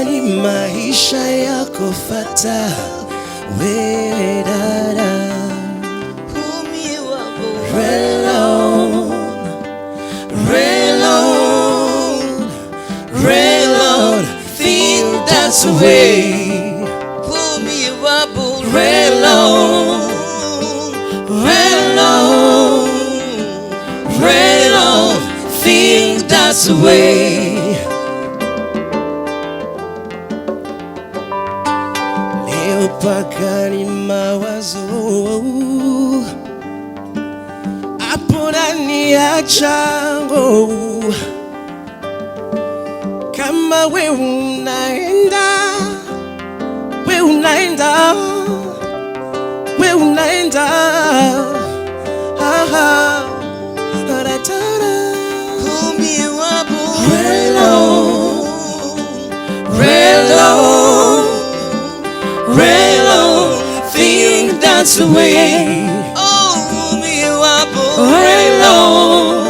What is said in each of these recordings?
ni maisha yako fata we dada. Railroad, think that's the way. Pull me up, railroad, think that's the way. Leo paka ni mawazo hapo ndani ya chango. Kama we unaenda, pull me up, railroad, think that's the way. Oh, pull me up, railroad,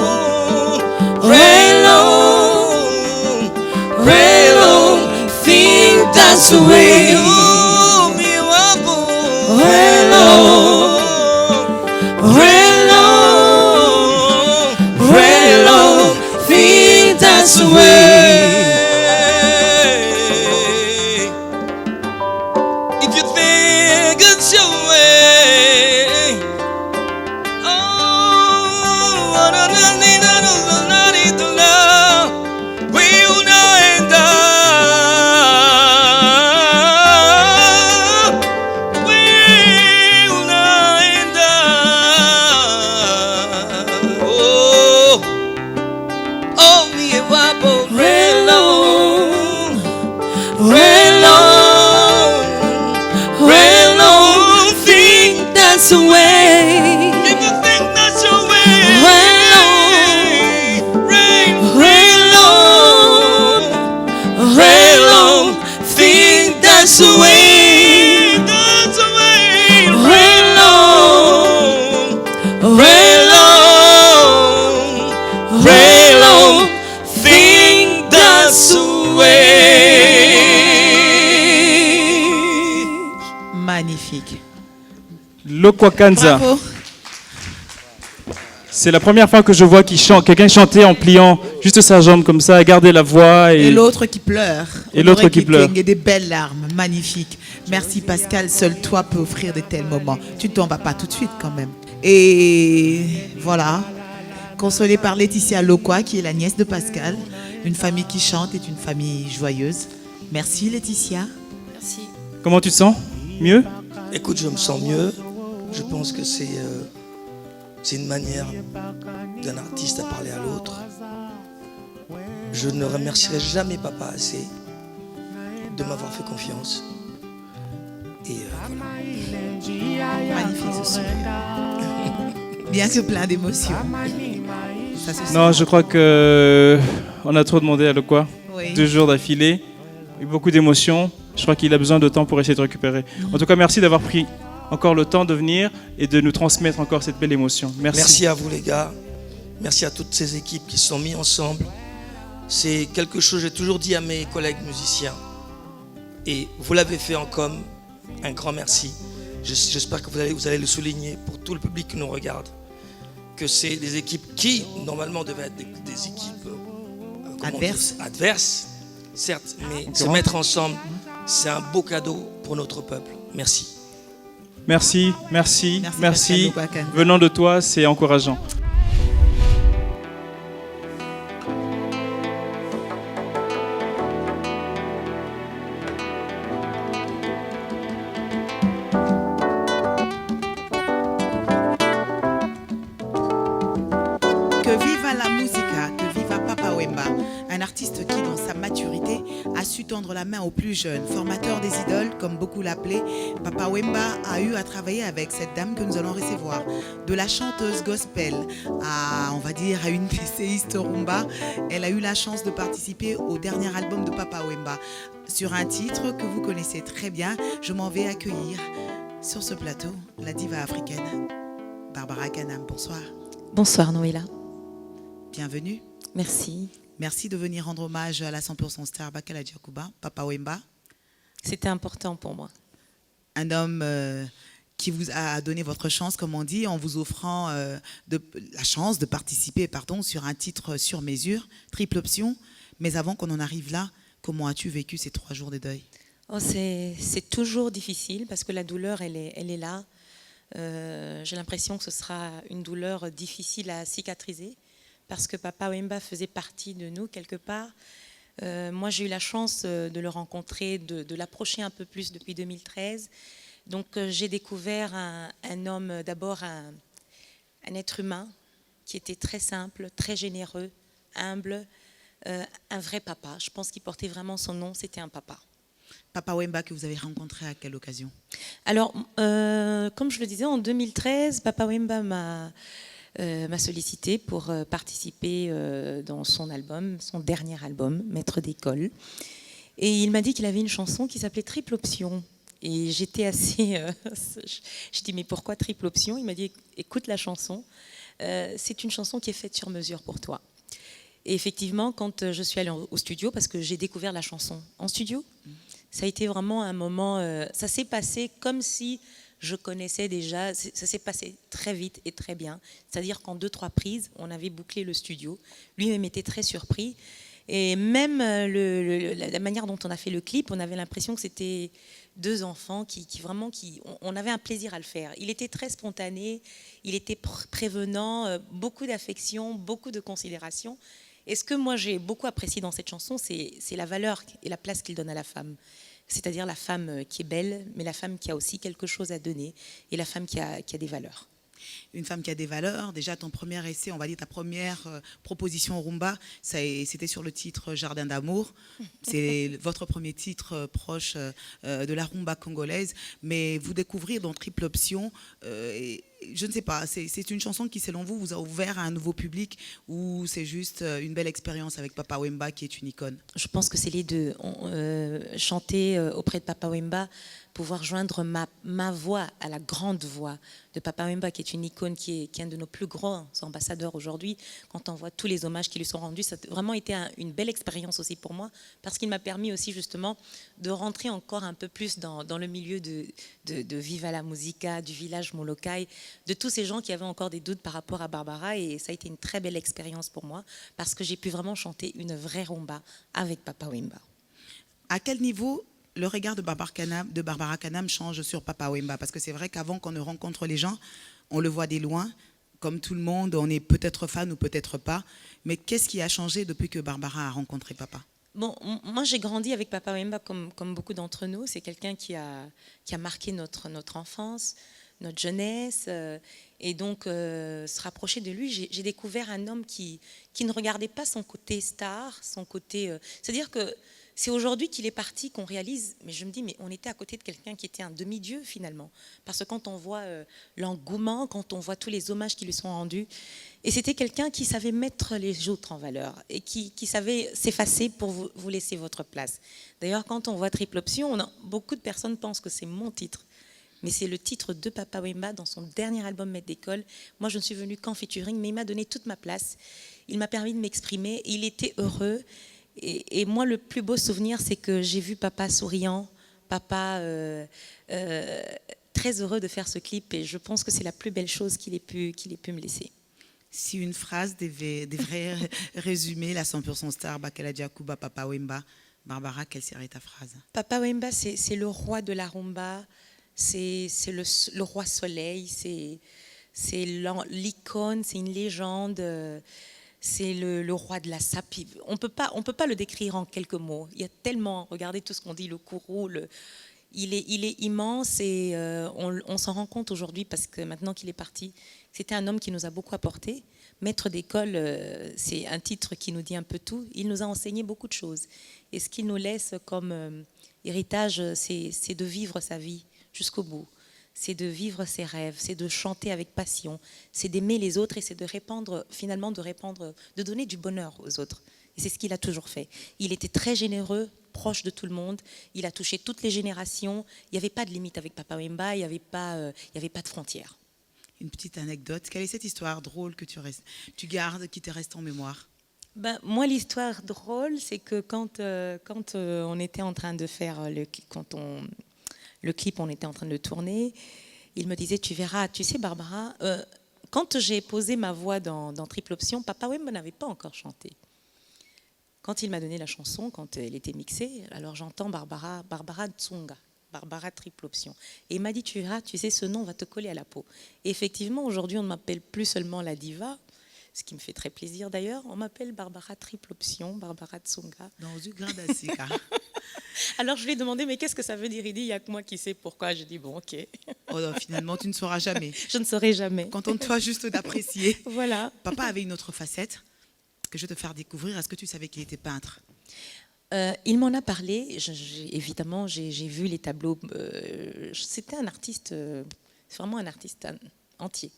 think that's the way. Oh, me up, railroad, think that's the way. If you think it's your way, oh, I don't need to know. We will end up. We will end up. Oh, me a wobble, railroad, think that's the way. If you think that's your way, railroad, think that's the way. That's the way. Railroad, think that's the way. Magnifique. Lokwa Kanza. Bravo. C'est la première fois que je vois quelqu'un chanter en pliant juste sa jambe comme ça, garder la voix. Et l'autre qui pleure. Et l'autre qui pleure. Et des belles larmes. Magnifique. Merci Pascal. Seul toi peux offrir de tels moments. Tu ne t'en vas pas tout de suite quand même. Et voilà. Consolée par Laetitia Lokwa, qui est la nièce de Pascal. Une famille qui chante est une famille joyeuse. Merci Laetitia. Merci. Comment tu te sens? Mieux? Écoute, je me sens mieux. Je pense que c'est une manière d'un artiste à parler à l'autre. Je ne remercierai jamais papa assez de m'avoir fait confiance. Et Magnifique ce sourire. Bien que plein d'émotions. Ça se sent. Non, je crois que on a trop demandé à Lokwa. Oui. 2 jours d'affilée, beaucoup d'émotions. Je crois qu'il a besoin de temps pour essayer de récupérer. En tout cas, merci d'avoir pris encore le temps de venir et de nous transmettre encore cette belle émotion. Merci. merci à vous les gars. Merci à toutes ces équipes qui se sont mises ensemble. C'est quelque chose que j'ai toujours dit à mes collègues musiciens. Et vous l'avez fait en com. Un grand merci. J'espère que vous allez le souligner pour tout le public qui nous regarde. Que c'est des équipes qui, normalement, devaient être des équipes adverses, certes, mais se mettre ensemble, c'est un beau cadeau pour notre peuple. Merci. Merci. Pascal Lokwa. Venant de toi, c'est encourageant. Que viva la musica, que viva Papa Wemba, un artiste qui, dans sa maturité, a su tendre la main aux plus jeunes, formateur des idoles, comme beaucoup l'appelaient. Papa Wemba a eu à travailler avec cette dame que nous allons recevoir, de la chanteuse gospel à, on va dire, à une essayiste rumba. Elle a eu la chance de participer au dernier album de Papa Wemba sur un titre que vous connaissez très bien. Je m'en vais accueillir sur ce plateau la diva africaine, Barbara Kanam. Bonsoir. Bonsoir Noéla. Bienvenue. Merci. Merci de venir rendre hommage à la 100% star Bakala Diakuba, Papa Wemba. C'était important pour moi. Un homme qui vous a donné votre chance, comme on dit, en vous offrant la chance de participer sur un titre sur mesure, triple option. Mais avant qu'on en arrive là, comment as-tu vécu ces 3 jours de deuil? C'est toujours difficile parce que la douleur, elle est là. J'ai l'impression que ce sera une douleur difficile à cicatriser parce que Papa Wemba faisait partie de nous quelque part. Moi, j'ai eu la chance de le rencontrer, de l'approcher un peu plus depuis 2013. Donc, j'ai découvert un homme, d'abord un être humain qui était très simple, très généreux, humble, un vrai papa. Je pense qu'il portait vraiment son nom, c'était un papa. Papa Wemba que vous avez rencontré à quelle occasion? Alors, comme je le disais, en 2013, Papa Wemba m'a sollicité pour participer dans son album, son dernier album, Maître d'école. Et il m'a dit qu'il avait une chanson qui s'appelait Triple Option. Et j'étais assez... je dis, mais pourquoi Triple Option? Il m'a dit, écoute la chanson. C'est une chanson qui est faite sur mesure pour toi. Et effectivement, quand je suis allée au studio, parce que j'ai découvert la chanson en studio, ça a été vraiment un moment... ça s'est passé comme si je connaissais déjà... Ça s'est passé très vite et très bien. C'est-à-dire qu'en 2-3 prises, on avait bouclé le studio. Lui-même était très surpris. Et même la manière dont on a fait le clip, on avait l'impression que c'était 2 enfants on avait un plaisir à le faire. Il était très spontané, il était prévenant, beaucoup d'affection, beaucoup de considération. Et ce que moi j'ai beaucoup apprécié dans cette chanson, c'est la valeur et la place qu'il donne à la femme. C'est-à-dire la femme qui est belle, mais la femme qui a aussi quelque chose à donner, et la femme qui a des valeurs. Une femme qui a des valeurs. Déjà, ton premier essai, on va dire ta première proposition au rumba, c'était sur le titre Jardin d'amour. C'est votre premier titre proche de la rumba congolaise. Mais vous découvrir dans Triple Option, je ne sais pas, c'est une chanson qui, selon vous, vous a ouvert à un nouveau public ou c'est juste une belle expérience avec Papa Wemba qui est une icône? Je pense que c'est les deux. Chanter auprès de Papa Wemba, pouvoir joindre ma voix à la grande voix de Papa Wemba, qui est une icône, qui est un de nos plus grands ambassadeurs aujourd'hui. Quand on voit tous les hommages qui lui sont rendus, ça a vraiment été une belle expérience aussi pour moi, parce qu'il m'a permis aussi justement de rentrer encore un peu plus dans le milieu de Viva la Musica, du village Molokai, de tous ces gens qui avaient encore des doutes par rapport à Barbara. Et ça a été une très belle expérience pour moi, parce que j'ai pu vraiment chanter une vraie rumba avec Papa Wemba. À quel niveau le regard de Barbara Kanam change sur Papa Wemba? Parce que c'est vrai qu'avant qu'on ne rencontre les gens, on le voit des loin. Comme tout le monde, on est peut-être fan ou peut-être pas. Mais qu'est-ce qui a changé depuis que Barbara a rencontré Papa? Bon, moi j'ai grandi avec Papa Wemba comme beaucoup d'entre nous. C'est quelqu'un qui a marqué notre enfance, notre jeunesse. Et donc, se rapprocher de lui, j'ai découvert un homme qui ne regardait pas son côté star, son côté... c'est-à-dire que c'est aujourd'hui qu'il est parti qu'on réalise, mais je me dis, mais on était à côté de quelqu'un qui était un demi-dieu finalement. Parce que quand on voit l'engouement, quand on voit tous les hommages qui lui sont rendus, et c'était quelqu'un qui savait mettre les autres en valeur et qui savait s'effacer pour vous laisser votre place. D'ailleurs, quand on voit Triple Option, beaucoup de personnes pensent que c'est mon titre. Mais c'est le titre de Papa Wemba dans son dernier album Maître d'école. Moi, je ne suis venue qu'en featuring, mais il m'a donné toute ma place. Il m'a permis de m'exprimer. Il était heureux. Et moi, le plus beau souvenir, c'est que j'ai vu Papa souriant, Papa très heureux de faire ce clip. Et je pense que c'est la plus belle chose qu'il ait pu me laisser. Si une phrase devrait résumer la 100% star Bakala Diakuba, Papa Wemba, Barbara, quelle serait ta phrase? Papa Wemba, c'est le roi de la rumba. C'est le roi soleil, c'est l'icône, c'est une légende, c'est le roi de la sape. On peut pas le décrire en quelques mots. Il y a tellement, regardez tout ce qu'on dit, le courroux, il est immense et on s'en rend compte aujourd'hui parce que maintenant qu'il est parti, c'était un homme qui nous a beaucoup apporté. Maître d'école, c'est un titre qui nous dit un peu tout. Il nous a enseigné beaucoup de choses. Et ce qu'il nous laisse comme héritage, c'est de vivre sa vie jusqu'au bout. C'est de vivre ses rêves, c'est de chanter avec passion, c'est d'aimer les autres et c'est de donner du bonheur aux autres. Et c'est ce qu'il a toujours fait. Il était très généreux, proche de tout le monde. Il a touché toutes les générations. Il n'y avait pas de limite avec Papa Wemba, il n'y avait pas de frontières. Une petite anecdote. Quelle est cette histoire drôle que tu gardes, qui te reste en mémoire? Ben, moi, l'histoire drôle, c'est que quand on était en train de faire le clip, on était en train de le tourner, il me disait, tu verras, tu sais Barbara, quand j'ai posé ma voix dans Triple Option, Papa Wemba n'avait pas encore chanté. Quand il m'a donné la chanson, quand elle était mixée, alors j'entends Barbara Tsonga, Barbara Triple Option. Et il m'a dit, tu verras, tu sais, ce nom va te coller à la peau. Et effectivement, aujourd'hui, on ne m'appelle plus seulement la diva, ce qui me fait très plaisir d'ailleurs, on m'appelle Barbara Triple Option, Barbara Tsonga. Dans une grande Asika. Alors je lui ai demandé, mais qu'est-ce que ça veut dire? Il dit, il n'y a que moi qui sais pourquoi. Je dis, bon, ok. Oh non, finalement, tu ne sauras jamais. Je ne saurai jamais. Contente-toi juste d'apprécier. Voilà. Papa avait une autre facette que je vais te faire découvrir. Est-ce que tu savais qu'il était peintre? Il m'en a parlé. Évidemment, j'ai vu les tableaux. C'était un artiste, c'est vraiment un artiste entier.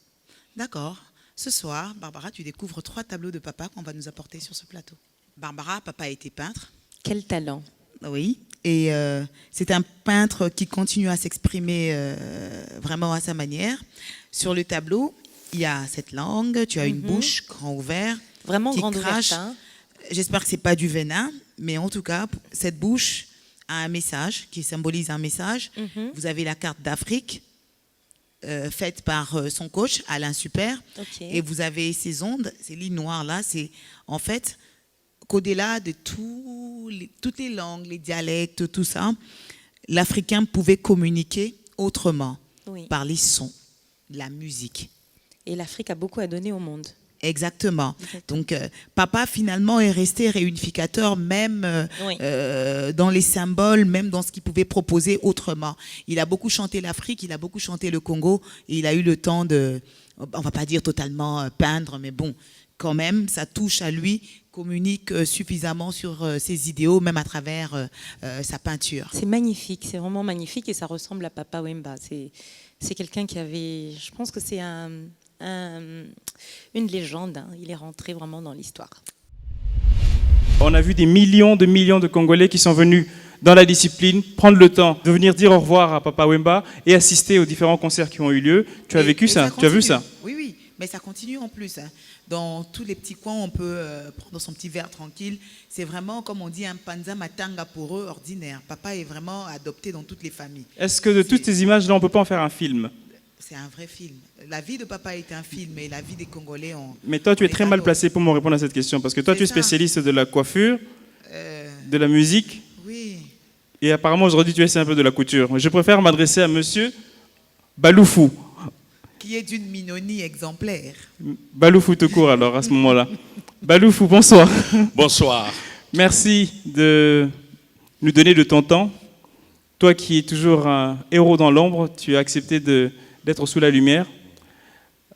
D'accord. Ce soir, Barbara, tu découvres 3 tableaux de papa qu'on va nous apporter sur ce plateau. Barbara, papa a été peintre. Quel talent. Oui. Et c'est un peintre qui continue à s'exprimer vraiment à sa manière. Sur le tableau, il y a cette langue, tu as une bouche grand ouverte. Vraiment qui grande crache. ouverte. Hein. J'espère que ce n'est pas du venin, mais en tout cas, cette bouche a un message qui symbolise un message. Vous avez la carte d'Afrique faite par son coach, Alain Super. Okay. Et vous avez ces ondes, ces lignes noires-là, c'est en fait qu'au-delà de toutes les langues, les dialectes, tout ça, l'Africain pouvait communiquer autrement, par les sons, la musique. Et l'Afrique a beaucoup à donner au monde. Exactement. Donc, papa, finalement, est resté réunificateur, même dans les symboles, même dans ce qu'il pouvait proposer autrement. Il a beaucoup chanté l'Afrique, il a beaucoup chanté le Congo, et il a eu le temps de, on va pas dire totalement peindre, mais bon, quand même, ça touche à lui, communique suffisamment sur ses idéaux, même à travers sa peinture. C'est magnifique, c'est vraiment magnifique, et ça ressemble à Papa Wemba. C'est quelqu'un qui avait, je pense que c'est une légende, hein. Il est rentré vraiment dans l'histoire. On a vu des millions de Congolais qui sont venus dans la discipline prendre le temps de venir dire au revoir à Papa Wemba et assister aux différents concerts qui ont eu lieu. Tu as vécu ça? Tu as vu ça? Oui, mais ça continue en plus. Hein. Dans tous les petits coins, on peut prendre son petit verre tranquille. C'est vraiment, comme on dit, un panza matanga pour eux, ordinaire. Papa est vraiment adopté dans toutes les familles. Est-ce que de toutes ces images-là, on ne peut pas en faire un film? C'est un vrai film. La vie de papa est un film et la vie des Congolais... Mais toi, tu es très mal placé pour me répondre à cette question parce que toi, tu es spécialiste de la coiffure, de la musique. Oui. Et apparemment, aujourd'hui, tu essaies un peu de la couture. Je préfère m'adresser à monsieur Baloufou. Qui est d'une minonie exemplaire. Baloufou tout court, alors, à ce moment-là. Baloufou, bonsoir. Bonsoir. Merci de nous donner de ton temps. Toi qui es toujours un héros dans l'ombre, tu as accepté d'être sous la lumière.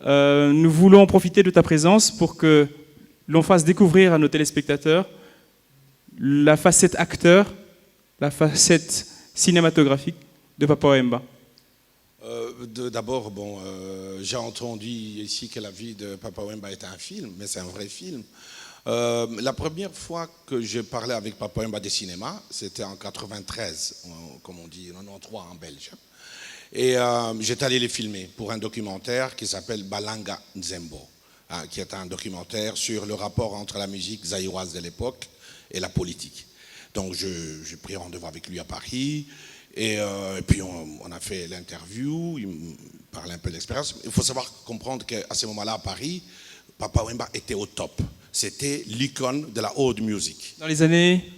Nous voulons profiter de ta présence pour que l'on fasse découvrir à nos téléspectateurs la facette acteur, la facette cinématographique de Papa Wemba. D'abord, j'ai entendu ici que la vie de Papa Wemba est un film, mais c'est un vrai film. La première fois que j'ai parlé avec Papa Wemba des cinémas, c'était en 93, comme on dit, 93 en Belge. Et j'étais allé les filmer pour un documentaire qui s'appelle Balanga Nzembo, qui est un documentaire sur le rapport entre la musique zaïroise de l'époque et la politique. Donc j'ai pris rendez-vous avec lui à Paris, et puis on a fait l'interview, il me parlait un peu de l'expérience. Il faut savoir comprendre qu'à ce moment-là à Paris, Papa Wemba était au top. C'était l'icône de la old music. Dans les années...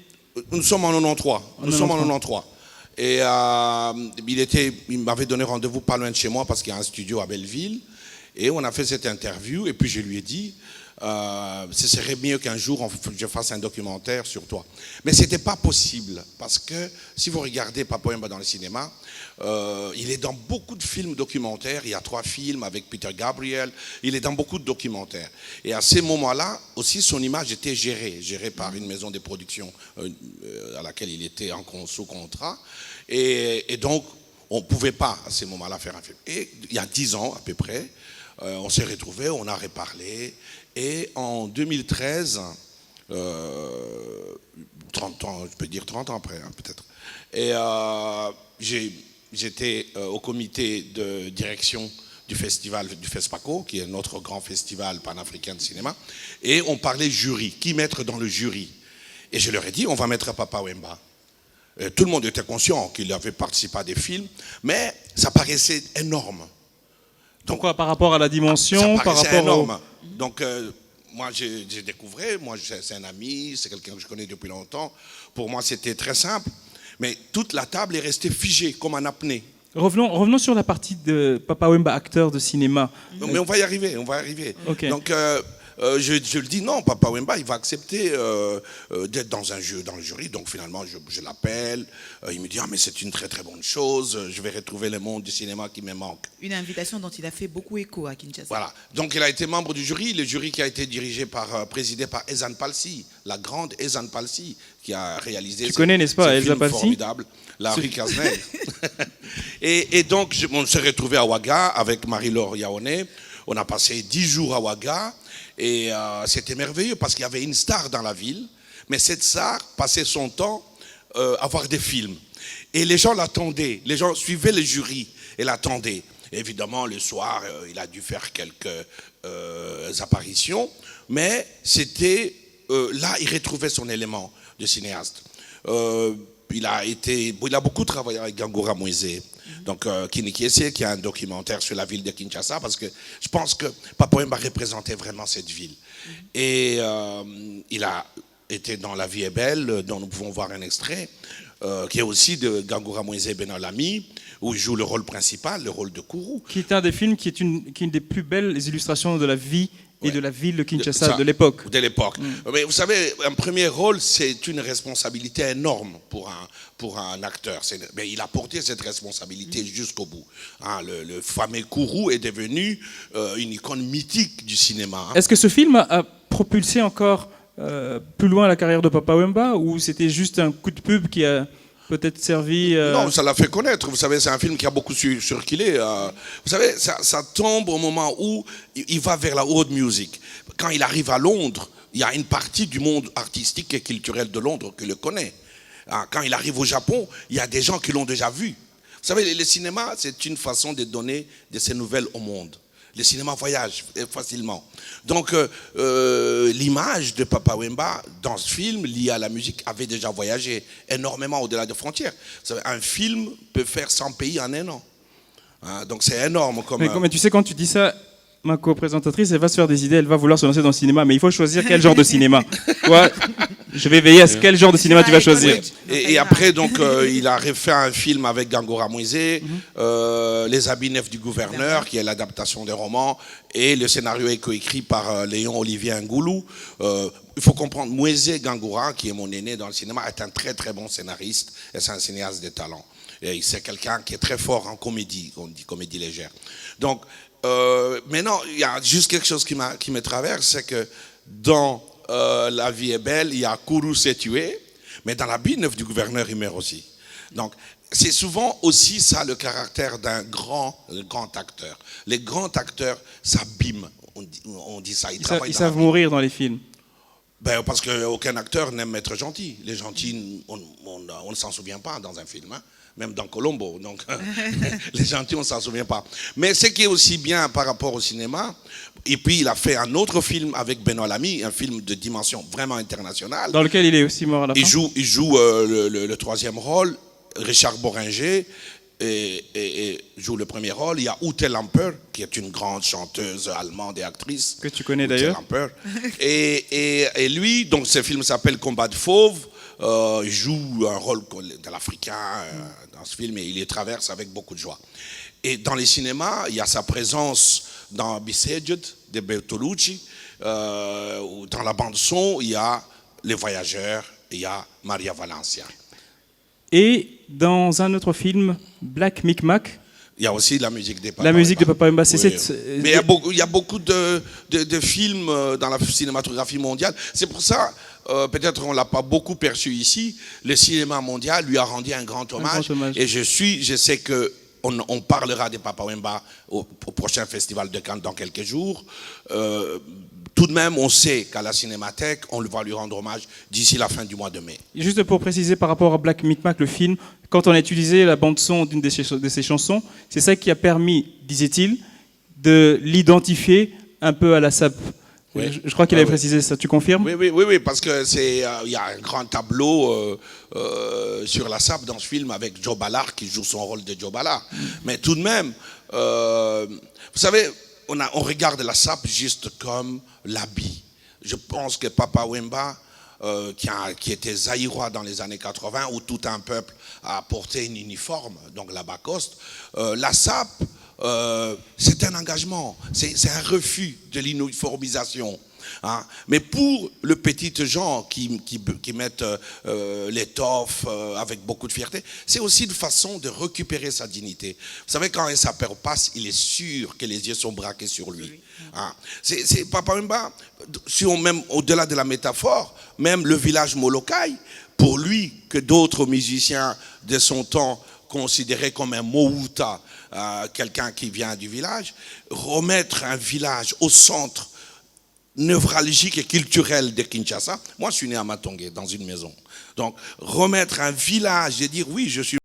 Nous sommes en 93. Sommes en 93. Et il m'avait donné rendez-vous pas loin de chez moi parce qu'il y a un studio à Belleville. Et on a fait cette interview. Et puis je lui ai dit, ce serait mieux qu'un jour je fasse un documentaire sur toi. Mais ce n'était pas possible. Parce que si vous regardez Papa Wemba dans le cinéma, il est dans beaucoup de films documentaires. Il y a 3 films avec Peter Gabriel. Il est dans beaucoup de documentaires. Et à ces moments-là, aussi, son image était gérée par une maison de production à laquelle il était sous contrat. Et donc, on ne pouvait pas, à ces moments-là, faire un film. Et il y a 10 ans, à peu près, on s'est retrouvés, on a reparlé. Et en 2013, 30 ans, je peux dire 30 ans après, hein, peut-être. Et j'étais au comité de direction du festival du FESPACO, qui est notre grand festival panafricain de cinéma, et on parlait jury, qui mettre dans le jury. Et je leur ai dit, on va mettre Papa Wemba. Tout le monde était conscient qu'il avait participé à des films, mais ça paraissait énorme. Donc, pourquoi? Par rapport à la dimension, ça par paraissait rapport énorme. Donc, moi, j'ai découvert, c'est un ami, c'est quelqu'un que je connais depuis longtemps. Pour moi, c'était très simple, mais toute la table est restée figée, comme en apnée. Revenons sur la partie de Papa Wemba, acteur de cinéma. Mais on va y arriver, on va y arriver. Okay. Donc, je le dis, non, Papa Wemba, il va accepter d'être dans le jury. Donc, finalement, je l'appelle. Il me dit, ah, mais c'est une très, très bonne chose. Je vais retrouver le monde du cinéma qui me manque. Une invitation dont il a fait beaucoup écho à Kinshasa. Voilà. Donc, il a été membre du jury. Le jury qui a été présidé par Ezan Palsi, la grande Ezan Palsi, qui a réalisé... Tu connais, n'est-ce pas, Ezan Palsi? Formidable. La rue Casnel. et donc, on s'est retrouvé à Ouaga avec Marie-Laure Yaoné. On a passé 10 jours à Ouaga. Et c'était merveilleux parce qu'il y avait une star dans la ville, mais cette star passait son temps à voir des films. Et les gens l'attendaient, les gens suivaient le jury et l'attendaient. Évidemment, le soir, il a dû faire quelques apparitions, mais c'était là, il retrouvait son élément de cinéaste. Il a beaucoup travaillé avec Gangura Moïse. Donc, Kinikiese, qui a un documentaire sur la ville de Kinshasa, parce que je pense que Papa Wemba représentait vraiment cette ville. Et il a été dans La vie est belle, dont nous pouvons voir un extrait, qui est aussi de Gangura Moïse Benolami, où il joue le rôle principal, le rôle de Kourou. Qui est un des films qui est une des plus belles illustrations de la vie et de la ville de Kinshasa de l'époque. De l'époque. Mais vous savez, un premier rôle, c'est une responsabilité énorme pour un acteur. Mais il a porté cette responsabilité jusqu'au bout. Hein, le fameux Kourou est devenu une icône mythique du cinéma. Hein. Est-ce que ce film a propulsé encore plus loin la carrière de Papa Wemba, ou c'était juste un coup de pub qui a peut-être servi... Non, ça l'a fait connaître. Vous savez, c'est un film qui a beaucoup circulé. Vous savez, ça tombe au moment où il va vers la world music. Quand il arrive à Londres, il y a une partie du monde artistique et culturel de Londres qui le connaît. Quand il arrive au Japon, il y a des gens qui l'ont déjà vu. Vous savez, le cinéma, c'est une façon de donner de ces nouvelles au monde. Le cinéma voyage facilement. Donc, l'image de Papa Wemba dans ce film, lié à la musique, avait déjà voyagé énormément au-delà des frontières. Vous savez, un film peut faire 100 pays en un an. Hein, donc, c'est énorme. Mais tu sais, quand tu dis ça, ma co-présentatrice, elle va se faire des idées, elle va vouloir se lancer dans le cinéma, mais il faut choisir quel genre de cinéma. Toi, je vais veiller à quel genre de cinéma tu vas choisir. Oui. Et après, donc, il a refait un film avec Gangora Moïse, Les habits neufs du gouverneur, qui est l'adaptation des romans, et le scénario est coécrit par Léon Olivier Ngoulou. Il faut comprendre, Moïse Gangora, qui est mon aîné dans le cinéma, est un très très bon scénariste, et c'est un cinéaste de talent. Et c'est quelqu'un qui est très fort en comédie, on dit comédie légère. Donc, maintenant, il y a juste quelque chose qui me traverse, c'est que dans La vie est belle, il y a Kourou s'est tué, mais dans l'habit neuf du gouverneur, il meurt aussi. Donc, c'est souvent aussi ça le caractère d'un grand acteur. Les grands acteurs s'abîment, on dit ça. Ils savent mourir dans les films. Ben, parce qu'aucun acteur n'aime être gentil. Les gentils, on ne s'en souvient pas dans un film, hein. Même dans Colombo. Donc, les gentils, on ne s'en souvient pas. Mais ce qui est aussi bien par rapport au cinéma, et puis il a fait un autre film avec Benoît Lamy, un film de dimension vraiment internationale. Dans lequel il est aussi mort à la fin. Il joue le troisième rôle, Richard Boringer, et joue le premier rôle. Il y a Ute Lamper, qui est une grande chanteuse allemande et actrice. Que tu connais d'ailleurs. Et lui, donc ce film s'appelle Combat de Fauve. Il joue un rôle de l'Africain dans ce film et il les traverse avec beaucoup de joie. Et dans les cinémas, il y a sa présence dans Biseged de Bertolucci. Dans la bande son, il y a Les Voyageurs, il y a Maria Valencia. Et dans un autre film, Black Micmac, il y a aussi la musique de Papa Wemba. La musique de Papa Wemba, oui. Mais il y a beaucoup de films dans la cinématographie mondiale. C'est pour ça, peut-être on ne l'a pas beaucoup perçu ici, le cinéma mondial lui a rendu un grand hommage. Et je sais qu'on parlera de Papa Wemba au prochain festival de Cannes dans quelques jours. Tout de même, on sait qu'à la Cinémathèque, on va lui rendre hommage d'ici la fin du mois de mai. Juste pour préciser par rapport à Black Micmac, le film, quand on a utilisé la bande-son d'une de ses chansons, c'est ça qui a permis, disait-il, de l'identifier un peu à la SAP. Oui. Je crois qu'il avait précisé ça, tu confirmes? Oui, parce que il y a un grand tableau sur la SAP dans ce film avec Joe Ballard qui joue son rôle de Joe Ballard. Mais tout de même, vous savez, on regarde la SAP juste comme l'habit. Je pense que Papa Wemba, qui était zaïrois dans les années 80, où tout un peuple a porté un uniforme, donc la Lacoste, la SAP, c'est un engagement, c'est un refus de l'uniformisation. Hein. Mais pour le petit gens qui mettent l'étoffe avec beaucoup de fierté, c'est aussi une façon de récupérer sa dignité. Vous savez, quand un sapeur passe, il est sûr que les yeux sont braqués sur lui. Hein. C'est Papa Wemba, même au-delà de la métaphore, même le village Molokai, pour lui, que d'autres musiciens de son temps considéré comme un Mouta, quelqu'un qui vient du village, remettre un village au centre névralgique et culturel de Kinshasa. Moi, je suis né à Matongué, dans une maison. Donc, remettre un village et dire, oui, je suis